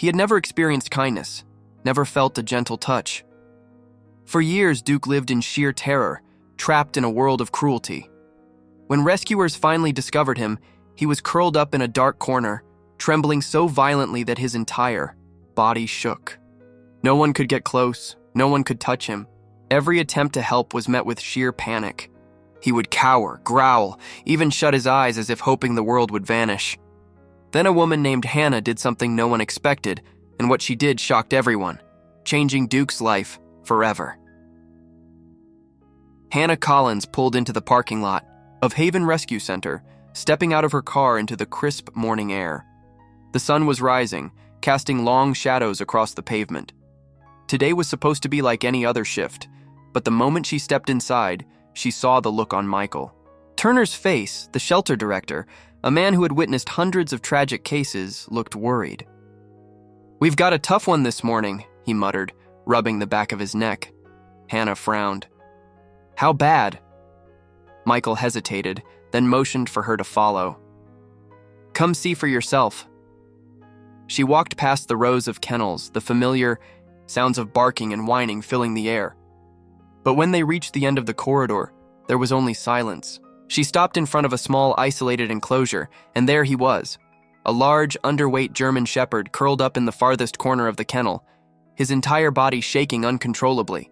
He had never experienced kindness, never felt a gentle touch. For years, Duke lived in sheer terror, trapped in a world of cruelty. When rescuers finally discovered him, he was curled up in a dark corner, trembling so violently that his entire body shook. No one could get close, no one could touch him. Every attempt to help was met with sheer panic. He would cower, growl, even shut his eyes as if hoping the world would vanish. Then a woman named Hannah did something no one expected, and what she did shocked everyone, changing Duke's life forever. Hannah Collins pulled into the parking lot of Haven Rescue Center, stepping out of her car into the crisp morning air. The sun was rising, casting long shadows across the pavement. Today was supposed to be like any other shift, but the moment she stepped inside, she saw the look on Michael. Turner's face, the shelter director, a man who had witnessed hundreds of tragic cases, looked worried. "We've got a tough one this morning," he muttered, rubbing the back of his neck. Hannah frowned. "How bad?" Michael hesitated, then motioned for her to follow. "Come see for yourself." She walked past the rows of kennels, the familiar sounds of barking and whining filling the air. But when they reached the end of the corridor, there was only silence. She stopped in front of a small, isolated enclosure, and there he was, a large, underweight German shepherd curled up in the farthest corner of the kennel, his entire body shaking uncontrollably.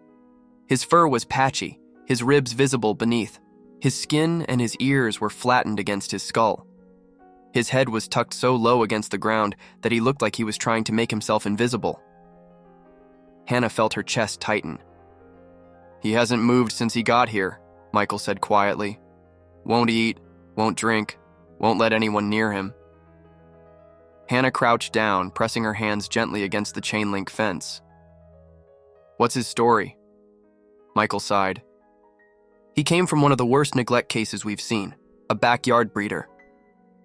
His fur was patchy, his ribs visible beneath. His skin and his ears were flattened against his skull. His head was tucked so low against the ground that he looked like he was trying to make himself invisible. Hannah felt her chest tighten. "He hasn't moved since he got here," Michael said quietly. "Won't eat, won't drink, won't let anyone near him." Hannah crouched down, pressing her hands gently against the chain-link fence. "What's his story?" Michael sighed. "He came from one of the worst neglect cases we've seen, a backyard breeder.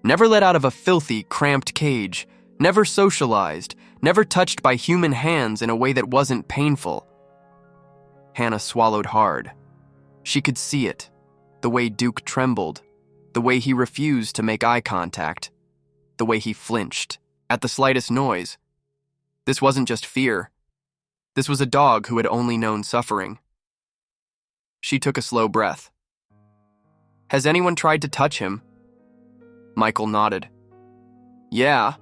Never let out of a filthy, cramped cage, never socialized, never touched by human hands in a way that wasn't painful." Hannah swallowed hard. She could see it, the way Duke trembled, the way he refused to make eye contact, the way he flinched at the slightest noise. This wasn't just fear. This was a dog who had only known suffering. She took a slow breath. "Has anyone tried to touch him?" Michael nodded. "Yeah,"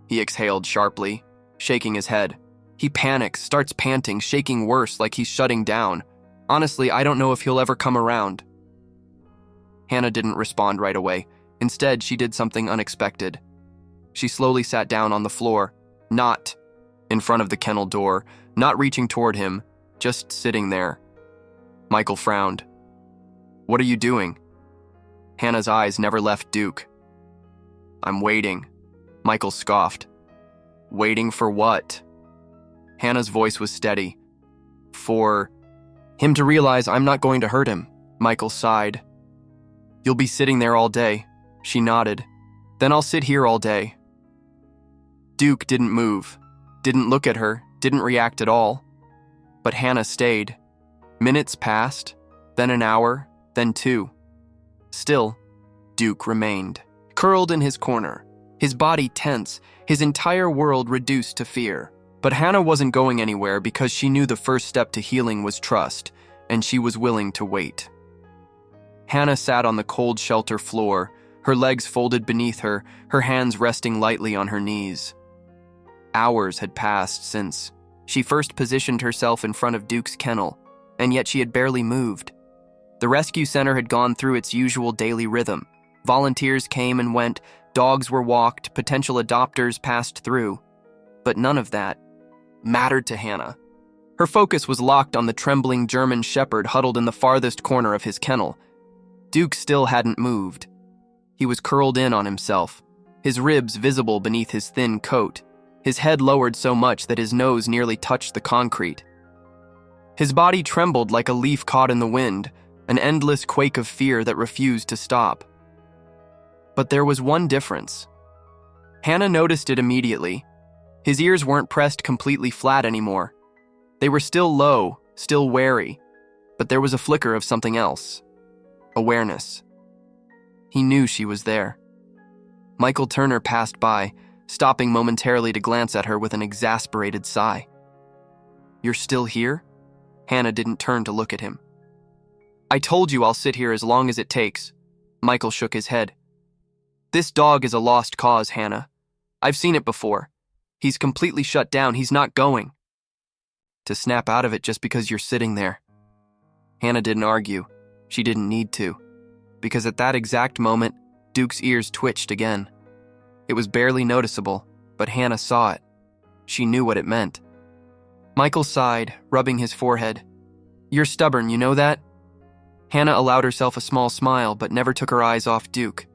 he exhaled sharply, shaking his head. He panics, starts panting, shaking worse, like he's shutting down. "Honestly, I don't know if he'll ever come around." Hannah didn't respond right away. Instead, she did something unexpected. She slowly sat down on the floor, not in front of the kennel door, not reaching toward him, just sitting there. Michael frowned. "What are you doing?" Hannah's eyes never left Duke. "I'm waiting," Michael scoffed. "Waiting for what?" Hannah's voice was steady. "For him to realize I'm not going to hurt him," Michael sighed. "You'll be sitting there all day," she nodded. "Then I'll sit here all day." Duke didn't move, didn't look at her, didn't react at all. But Hannah stayed. Minutes passed, then an hour, then 2. Still, Duke remained, curled in his corner, his body tense, his entire world reduced to fear. But Hannah wasn't going anywhere because she knew the first step to healing was trust, and she was willing to wait. Hannah sat on the cold shelter floor, her legs folded beneath her, her hands resting lightly on her knees. Hours had passed since she first positioned herself in front of Duke's kennel, and yet she had barely moved. The rescue center had gone through its usual daily rhythm. Volunteers came and went, dogs were walked, potential adopters passed through. But none of that mattered to Hannah. Her focus was locked on the trembling German shepherd huddled in the farthest corner of his kennel. Duke still hadn't moved. He was curled in on himself, his ribs visible beneath his thin coat, his head lowered so much that his nose nearly touched the concrete. His body trembled like a leaf caught in the wind, an endless quake of fear that refused to stop. But there was one difference. Hannah noticed it immediately. His ears weren't pressed completely flat anymore. They were still low, still wary, but there was a flicker of something else. Awareness. He knew she was there. Michael Turner passed by, stopping momentarily to glance at her with an exasperated sigh. "You're still here?" Hannah didn't turn to look at him. "I told you I'll sit here as long as it takes." Michael shook his head. "This dog is a lost cause, Hannah. I've seen it before. He's completely shut down. He's not going to snap out of it just because you're sitting there." Hannah didn't argue. She didn't need to, because at that exact moment, Duke's ears twitched again. It was barely noticeable, but Hannah saw it. She knew what it meant. Michael sighed, rubbing his forehead. "You're stubborn, you know that?" Hannah allowed herself a small smile, but never took her eyes off Duke.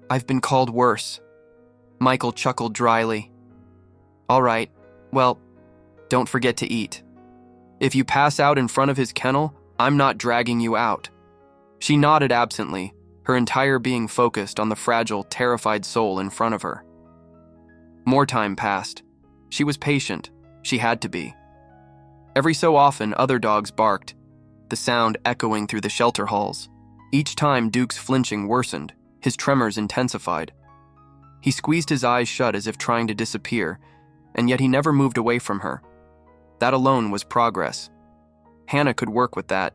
"I've been called worse." Michael chuckled dryly. "All right, well, don't forget to eat. If you pass out in front of his kennel, I'm not dragging you out." She nodded absently, her entire being focused on the fragile, terrified soul in front of her. More time passed. She was patient. She had to be. Every so often, other dogs barked, the sound echoing through the shelter halls. Each time, Duke's flinching worsened, his tremors intensified. He squeezed his eyes shut as if trying to disappear, and yet he never moved away from her. That alone was progress. Hannah could work with that.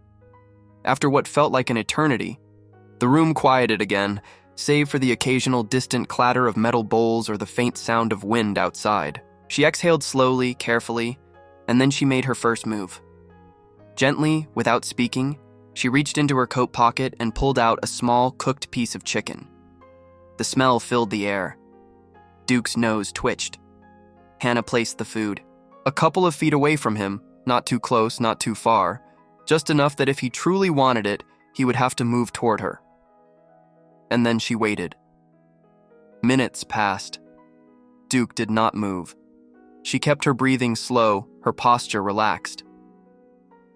After what felt like an eternity, the room quieted again, save for the occasional distant clatter of metal bowls or the faint sound of wind outside. She exhaled slowly, carefully, and then she made her first move. Gently, without speaking, she reached into her coat pocket and pulled out a small, cooked piece of chicken. The smell filled the air. Duke's nose twitched. Hannah placed the food a couple of feet away from him, not too close, not too far, just enough that if he truly wanted it, he would have to move toward her. And then she waited. Minutes passed. Duke did not move. She kept her breathing slow, her posture relaxed.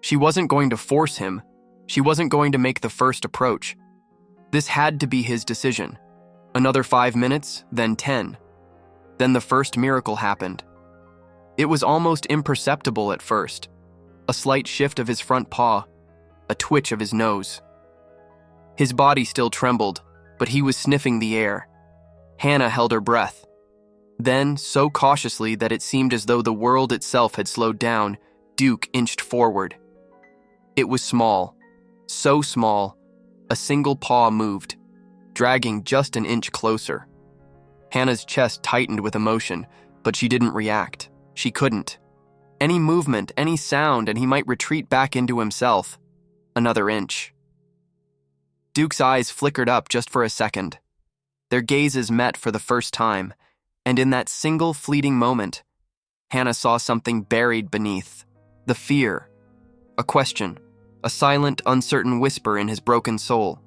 She wasn't going to force him. She wasn't going to make the first approach. This had to be his decision. Another 5 minutes, then 10. Then the first miracle happened. It was almost imperceptible at first. A slight shift of his front paw, a twitch of his nose. His body still trembled, but he was sniffing the air. Hannah held her breath. Then, so cautiously that it seemed as though the world itself had slowed down, Duke inched forward. It was small, so small, a single paw moved, dragging just an inch closer. Hannah's chest tightened with emotion, but she didn't react. She couldn't. Any movement, any sound, and he might retreat back into himself. Another inch. Duke's eyes flickered up just for a second. Their gazes met for the first time, and in that single fleeting moment, Hannah saw something buried beneath. The fear. A question. A silent, uncertain whisper in his broken soul.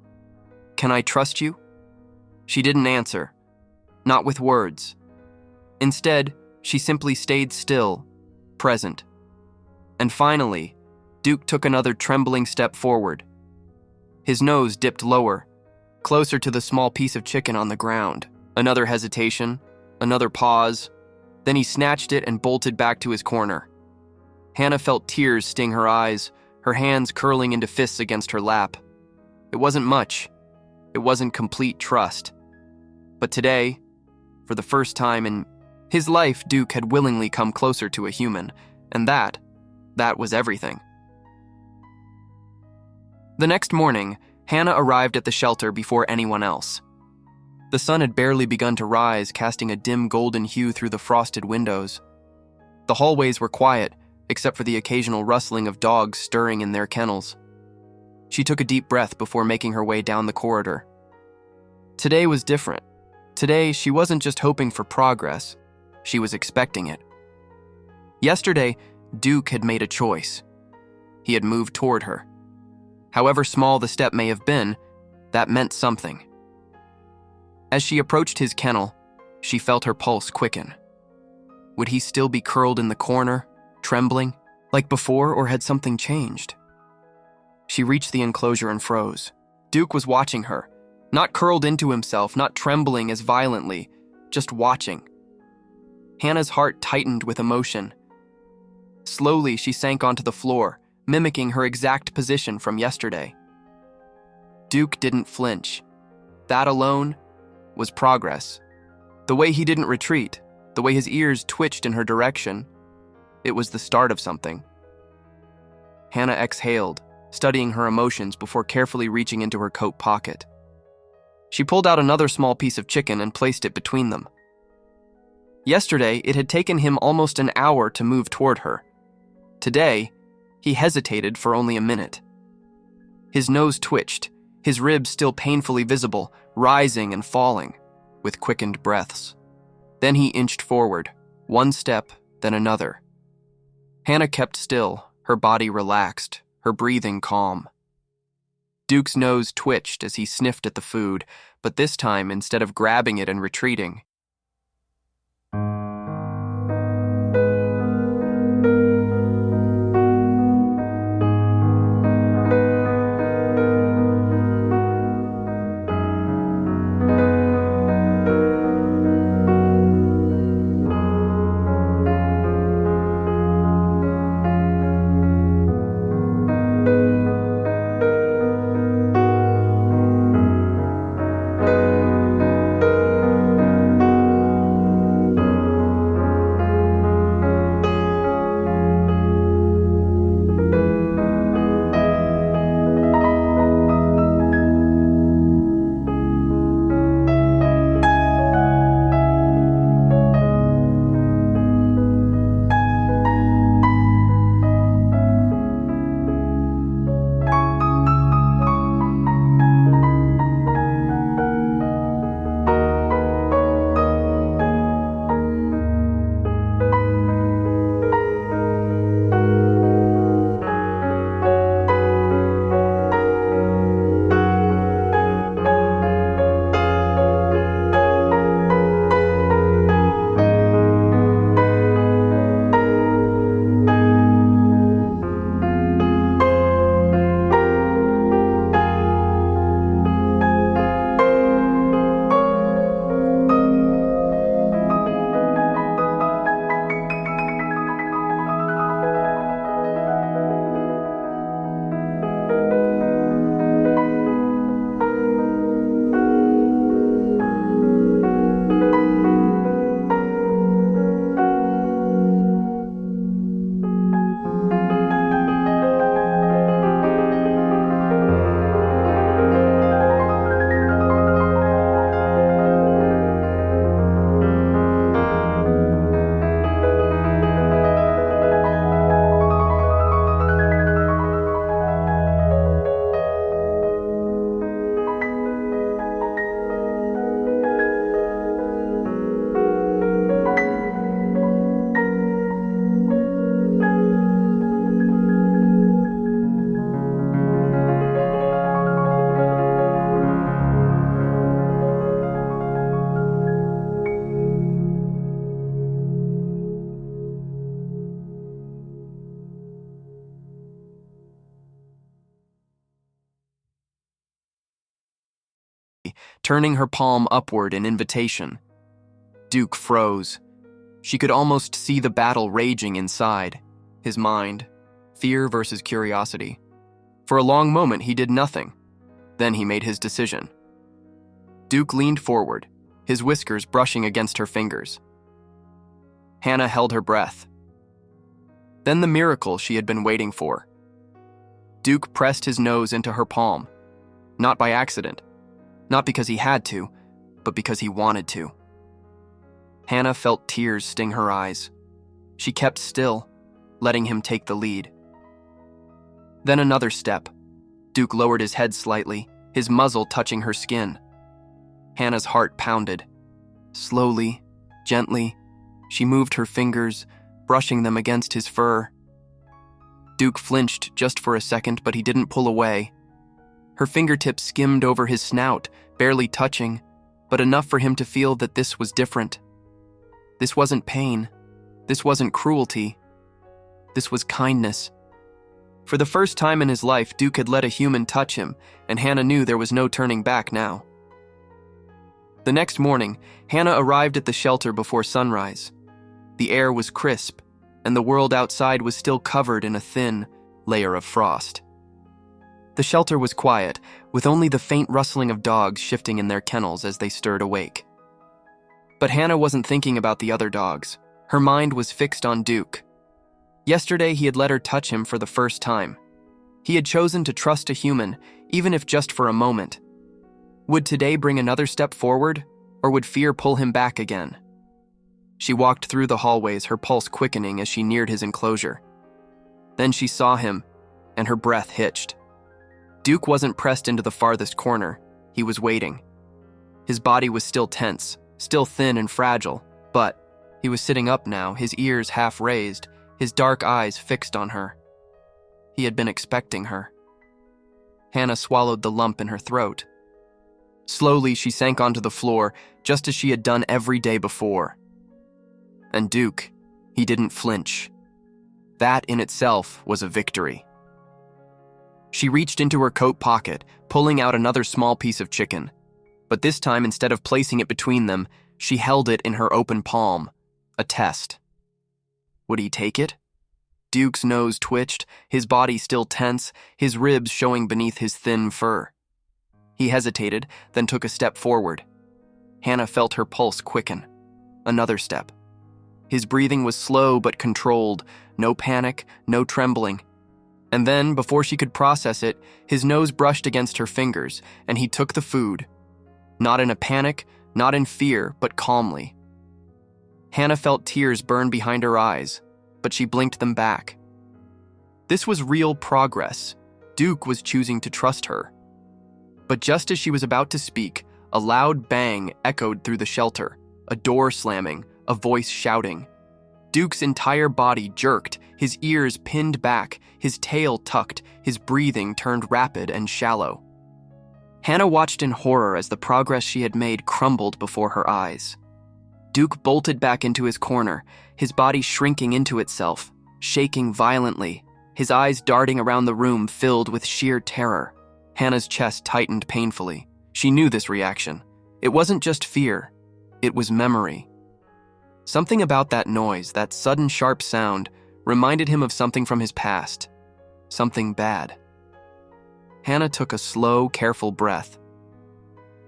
"Can I trust you?" She didn't answer. Not with words. Instead, she simply stayed still, present. And finally, Duke took another trembling step forward. His nose dipped lower, closer to the small piece of chicken on the ground. Another hesitation, another pause, then he snatched it and bolted back to his corner. Hannah felt tears sting her eyes, her hands curling into fists against her lap. It wasn't much. It wasn't complete trust. But today, for the first time in his life, Duke had willingly come closer to a human, and that was everything. The next morning, Hannah arrived at the shelter before anyone else. The sun had barely begun to rise, casting a dim golden hue through the frosted windows. The hallways were quiet, except for the occasional rustling of dogs stirring in their kennels. She took a deep breath before making her way down the corridor. Today was different. Today, she wasn't just hoping for progress. She was expecting it. Yesterday, Duke had made a choice. He had moved toward her. However small the step may have been, that meant something. As she approached his kennel, she felt her pulse quicken. Would he still be curled in the corner, trembling, like before, or had something changed? She reached the enclosure and froze. Duke was watching her, not curled into himself, not trembling as violently, just watching. Hannah's heart tightened with emotion. Slowly, she sank onto the floor, mimicking her exact position from yesterday. Duke didn't flinch. That alone was progress. The way he didn't retreat, the way his ears twitched in her direction, it was the start of something. Hannah exhaled, studying her emotions before carefully reaching into her coat pocket. She pulled out another small piece of chicken and placed it between them. Yesterday, it had taken him almost an hour to move toward her. Today, he hesitated for only a minute. His nose twitched, his ribs still painfully visible, rising and falling, with quickened breaths. Then he inched forward, one step, then another. Hannah kept still, her body relaxed, her breathing calm. Duke's nose twitched as he sniffed at the food, but this time, instead of grabbing it and retreating, turning her palm upward in invitation. Duke froze. She could almost see the battle raging inside, his mind, fear versus curiosity. For a long moment, he did nothing. Then he made his decision. Duke leaned forward, his whiskers brushing against her fingers. Hannah held her breath. Then the miracle she had been waiting for. Duke pressed his nose into her palm, not by accident. Not because he had to, but because he wanted to. Hannah felt tears sting her eyes. She kept still, letting him take the lead. Then another step. Duke lowered his head slightly, his muzzle touching her skin. Hannah's heart pounded. Slowly, gently, she moved her fingers, brushing them against his fur. Duke flinched just for a second, but he didn't pull away. Her fingertips skimmed over his snout, barely touching, but enough for him to feel that this was different. This wasn't pain. This wasn't cruelty. This was kindness. For the first time in his life, Duke had let a human touch him, and Hannah knew there was no turning back now. The next morning, Hannah arrived at the shelter before sunrise. The air was crisp, and the world outside was still covered in a thin layer of frost. The shelter was quiet, with only the faint rustling of dogs shifting in their kennels as they stirred awake. But Hannah wasn't thinking about the other dogs. Her mind was fixed on Duke. Yesterday, he had let her touch him for the first time. He had chosen to trust a human, even if just for a moment. Would today bring another step forward, or would fear pull him back again? She walked through the hallways, her pulse quickening as she neared his enclosure. Then she saw him, and her breath hitched. Duke wasn't pressed into the farthest corner. He was waiting. His body was still tense, still thin and fragile, but he was sitting up now, his ears half raised, his dark eyes fixed on her. He had been expecting her. Hannah swallowed the lump in her throat. Slowly, she sank onto the floor, just as she had done every day before. And Duke, he didn't flinch. That in itself was a victory. She reached into her coat pocket, pulling out another small piece of chicken. But this time, instead of placing it between them, she held it in her open palm, a test. Would he take it? Duke's nose twitched, his body still tense, his ribs showing beneath his thin fur. He hesitated, then took a step forward. Hannah felt her pulse quicken. Another step. His breathing was slow but controlled, no panic, no trembling. And then, before she could process it, his nose brushed against her fingers, and he took the food. Not in a panic, not in fear, but calmly. Hannah felt tears burn behind her eyes, but she blinked them back. This was real progress. Duke was choosing to trust her. But just as she was about to speak, a loud bang echoed through the shelter, a door slamming, a voice shouting. Duke's entire body jerked, his ears pinned back, his tail tucked, his breathing turned rapid and shallow. Hannah watched in horror as the progress she had made crumbled before her eyes. Duke bolted back into his corner, his body shrinking into itself, shaking violently, his eyes darting around the room filled with sheer terror. Hannah's chest tightened painfully. She knew this reaction. It wasn't just fear, it was memory. Something about that noise, that sudden sharp sound, reminded him of something from his past. Something bad. Hannah took a slow, careful breath.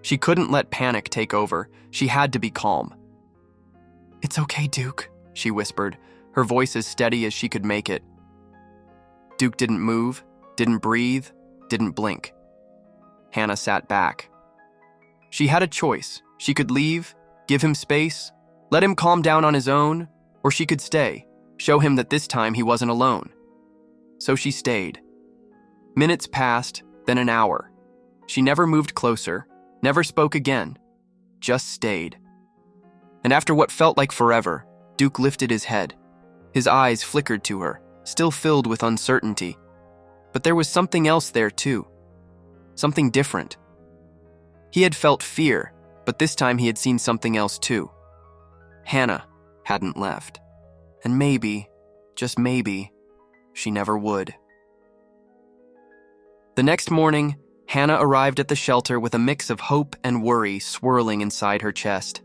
She couldn't let panic take over. She had to be calm. "It's okay, Duke," she whispered, her voice as steady as she could make it. Duke didn't move, didn't breathe, didn't blink. Hannah sat back. She had a choice. She could leave, give him space, let him calm down on his own, or she could stay, show him that this time he wasn't alone. So she stayed. Minutes passed, then an hour. She never moved closer, never spoke again, just stayed. And after what felt like forever, Duke lifted his head. His eyes flickered to her, still filled with uncertainty. But there was something else there too. Something different. He had felt fear, but this time he had seen something else too. Hannah hadn't left. And maybe, just maybe, she never would. The next morning, Hannah arrived at the shelter with a mix of hope and worry swirling inside her chest.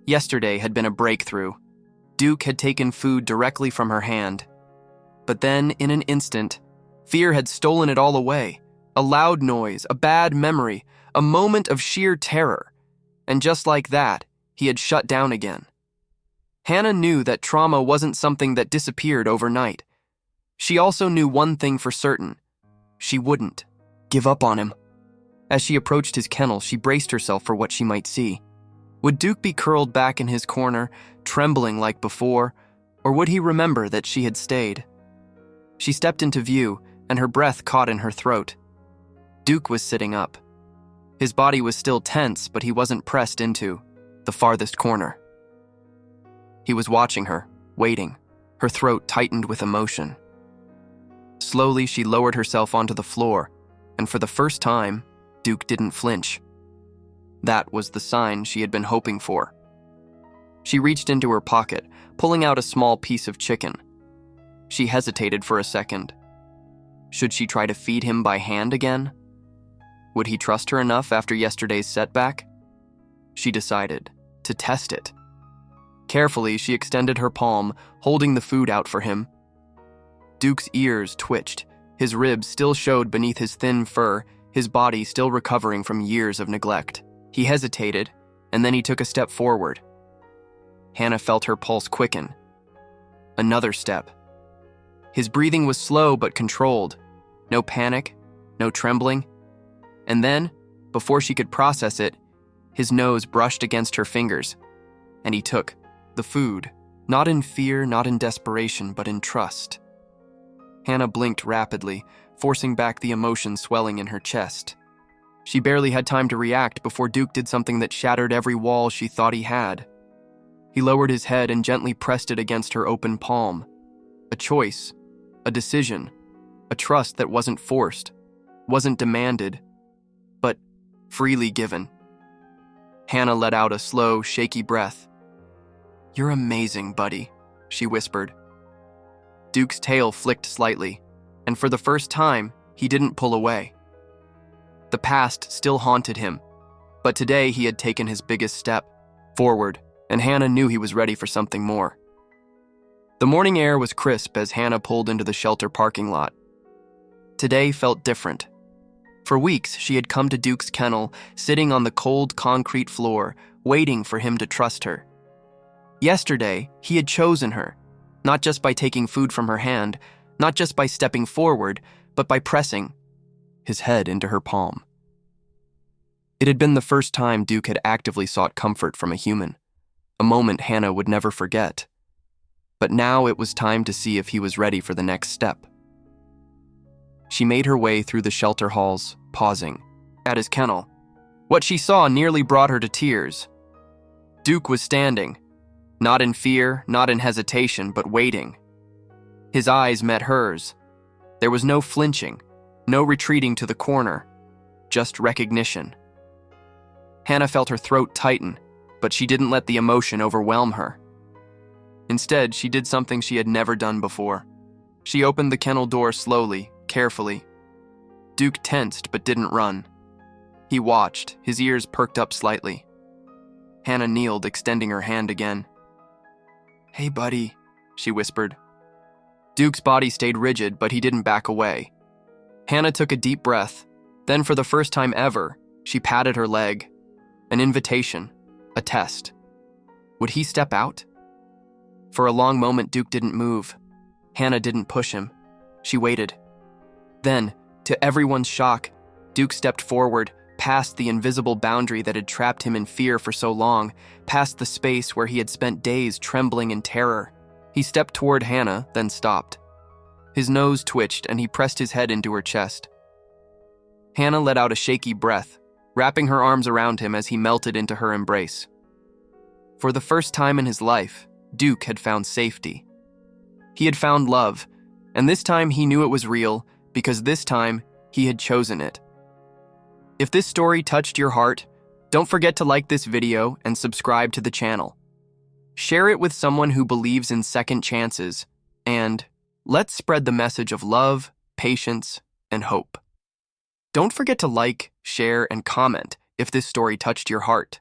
Yesterday had been a breakthrough. Duke had taken food directly from her hand. But then, in an instant, fear had stolen it all away. A loud noise, a bad memory, a moment of sheer terror. And just like that, he had shut down again. Hannah knew that trauma wasn't something that disappeared overnight. She also knew one thing for certain. She wouldn't give up on him. As she approached his kennel, she braced herself for what she might see. Would Duke be curled back in his corner, trembling like before, or would he remember that she had stayed? She stepped into view, and her breath caught in her throat. Duke was sitting up. His body was still tense, but he wasn't pressed into the farthest corner. He was watching her, waiting, her throat tightened with emotion. Slowly, she lowered herself onto the floor, and for the first time, Duke didn't flinch. That was the sign she had been hoping for. She reached into her pocket, pulling out a small piece of chicken. She hesitated for a second. Should she try to feed him by hand again? Would he trust her enough after yesterday's setback? She decided to test it. Carefully, she extended her palm, holding the food out for him. Duke's ears twitched. His ribs still showed beneath his thin fur, his body still recovering from years of neglect. He hesitated, and then he took a step forward. Hannah felt her pulse quicken. Another step. His breathing was slow but controlled. No panic, no trembling. And then, before she could process it, his nose brushed against her fingers, and he took the food, not in fear, not in desperation, but in trust. Hannah blinked rapidly, forcing back the emotion swelling in her chest. She barely had time to react before Duke did something that shattered every wall she thought he had. He lowered his head and gently pressed it against her open palm. A choice, a decision, a trust that wasn't forced, wasn't demanded, but freely given. Hannah let out a slow, shaky breath. "You're amazing, buddy," she whispered. Duke's tail flicked slightly, and for the first time, he didn't pull away. The past still haunted him, but today he had taken his biggest step forward, and Hannah knew he was ready for something more. The morning air was crisp as Hannah pulled into the shelter parking lot. Today felt different. For weeks, she had come to Duke's kennel, sitting on the cold concrete floor, waiting for him to trust her. Yesterday, he had chosen her, not just by taking food from her hand, not just by stepping forward, but by pressing his head into her palm. It had been the first time Duke had actively sought comfort from a human, a moment Hannah would never forget. But now it was time to see if he was ready for the next step. She made her way through the shelter halls, pausing at his kennel. What she saw nearly brought her to tears. Duke was standing, not in fear, not in hesitation, but waiting. His eyes met hers. There was no flinching, no retreating to the corner, just recognition. Hannah felt her throat tighten, but she didn't let the emotion overwhelm her. Instead, she did something she had never done before. She opened the kennel door slowly, carefully. Duke tensed but didn't run. He watched, his ears perked up slightly. Hannah kneeled, extending her hand again. "Hey, buddy," she whispered. Duke's body stayed rigid, but he didn't back away. Hannah took a deep breath. Then, for the first time ever, she patted her leg. An invitation, a test. Would he step out? For a long moment, Duke didn't move. Hannah didn't push him. She waited. Then, to everyone's shock, Duke stepped forward, past the invisible boundary that had trapped him in fear for so long, past the space where he had spent days trembling in terror. He stepped toward Hannah, then stopped. His nose twitched and he pressed his head into her chest. Hannah let out a shaky breath, wrapping her arms around him as he melted into her embrace. For the first time in his life, Duke had found safety. He had found love, and this time he knew it was real because this time he had chosen it. If this story touched your heart, don't forget to like this video and subscribe to the channel. Share it with someone who believes in second chances, and let's spread the message of love, patience, and hope. Don't forget to like, share, and comment if this story touched your heart.